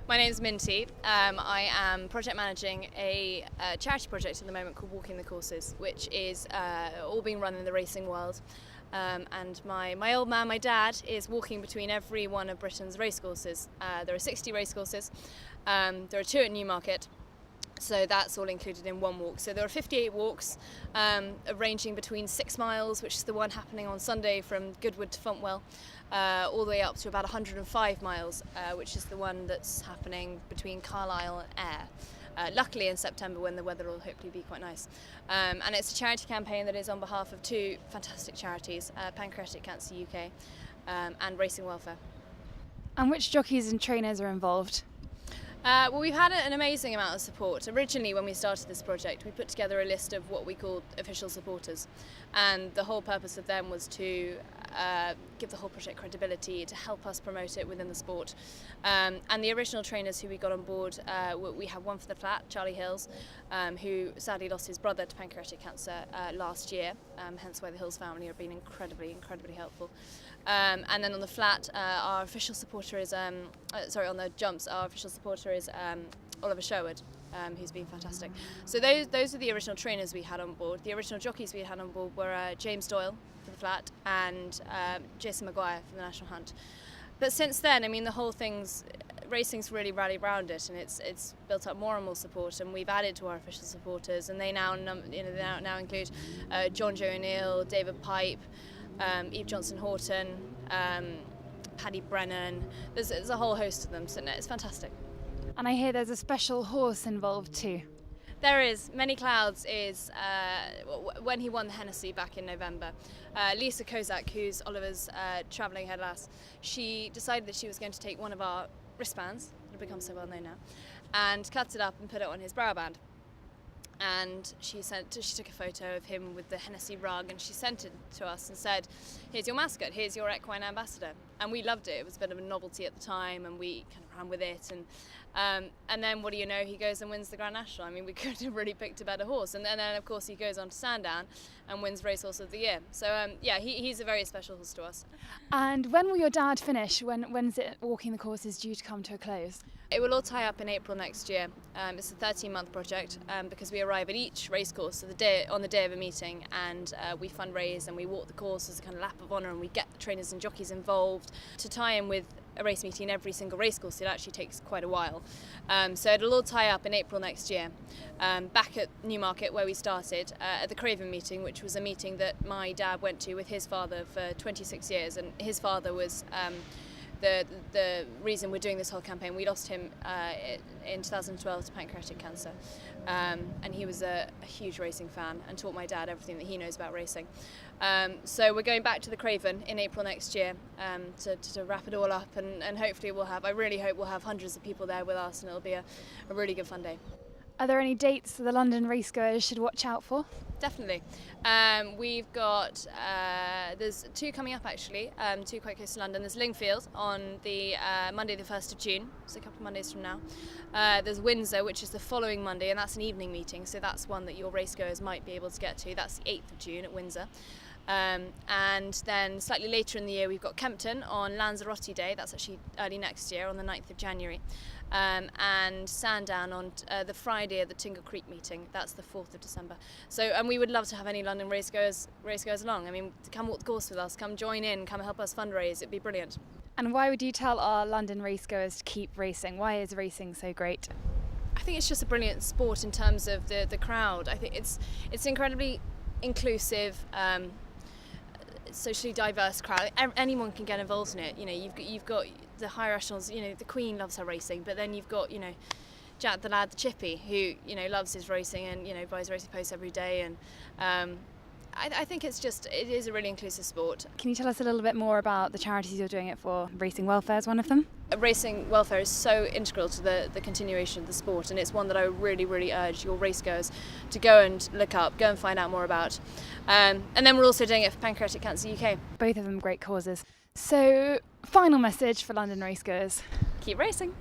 My name's Minty. I am project managing a charity project at the moment called Walking the Courses, which is all being run in the racing world. And my old man, my dad, is walking between every one of Britain's racecourses. There are 60 racecourses. There are 2 at Newmarket. So that's all included in one walk. So there are 58 walks, ranging between 6 miles, which is the one happening on Sunday from Goodwood to Fontwell, all the way up to about 105 miles, which is the one that's happening between Carlisle and Ayr. Luckily in September, when the weather will hopefully be quite nice. And it's a charity campaign that is on behalf of 2 fantastic charities, Pancreatic Cancer UK and Racing Welfare. And which jockeys and trainers are involved? Well, we've had an amazing amount of support. Originally, when we started this project, we put together a list of what we called official supporters, and the whole purpose of them was to give the whole project credibility, to help us promote it within the sport. And the original trainers who we got on board, we have one for the flat, Charlie Hills, who sadly lost his brother to pancreatic cancer last year, hence why the Hills family have been incredibly helpful. And then on the flat, our official supporter is, on the jumps, our official supporter is Oliver Sherwood, who's been fantastic. So those are the original trainers we had on board. The original jockeys we had on board were James Doyle for the flat and Jason Maguire for the National Hunt. But since then, I mean, the whole racing's really rallied around it, and it's built up more and more support, and we've added to our official supporters, and they now include John Joe O'Neill, David Pipe, Eve Johnson Horton, Paddy Brennan. There's a whole host of them, so no, it's fantastic. And I hear there's a special horse involved too. There is. Many Clouds is when he won the Hennessy back in November. Lisa Kozak, who's Oliver's travelling head lass, she decided that she was going to take one of our wristbands, it'll become so well known now, and cut it up and put it on his brow band. And she took a photo of him with the Hennessy rug, and she sent it to us and said, "Here's your mascot, here's your equine ambassador." And we loved it. It was a bit of a novelty at the time, and we kind of ran with it. And then what do you know? He goes and wins the Grand National. I mean, we couldn't have really picked a better horse. And then of course he goes on to Sandown and wins Racehorse of the Year. So he's a very special horse to us. And when will your dad finish? When's it Walking the Courses due to come to a close? It will all tie up in April next year. It's a 13-month project because we arrive at each racecourse on the day of a meeting, and we fundraise and we walk the course as a kind of lap of honour, and we get the trainers and jockeys involved to tie in with a race meeting in every single racecourse. It actually takes quite a while. So it'll all tie up in April next year. Back at Newmarket, where we started, at the Craven meeting, which was a meeting that my dad went to with his father for 26 years, and his father was the reason we're doing this whole campaign. We lost him in 2012 to pancreatic cancer, and he was a huge racing fan and taught my dad everything that he knows about racing. So we're going back to the Craven in April next year to wrap it all up, and hopefully I really hope we'll have hundreds of people there with us, and it'll be a really good fun day. Are there any dates that the London racegoers should watch out for? Definitely. We've got, there's 2 coming up actually, 2 quite close to London. There's Lingfield on the Monday the 1st of June, so a couple of Mondays from now. There's Windsor, which is the following Monday, and that's an evening meeting, so that's one that your racegoers might be able to get to. That's the 8th of June at Windsor. And then slightly later in the year we've got Kempton on Lanzarote Day, that's actually early next year on the 9th of January. And Sandown on the Friday of the Tingle Creek meeting, that's the 4th of December. So, and we would love to have any London racegoers along. I mean, come walk the course with us, come join in, come help us fundraise, it'd be brilliant. And why would you tell our London racegoers to keep racing? Why is racing so great? I think it's just a brilliant sport in terms of the crowd. I think it's incredibly inclusive, socially diverse crowd. Anyone can get involved in it. You know, you've got the higher echelons. You know, the Queen loves her racing, but then you've got, you know, Jack the lad, the chippy, who, you know, loves his racing and, you know, buys racing posts every day. And I think it is a really inclusive sport. Can you tell us a little bit more about the charities you're doing it for? Racing Welfare is one of them. Racing Welfare is so integral to the continuation of the sport, and it's one that I really urge your racegoers to go and look up, go and find out more about. And then we're also doing it for Pancreatic Cancer UK. Both of them great causes. So, final message for London racegoers. Keep racing.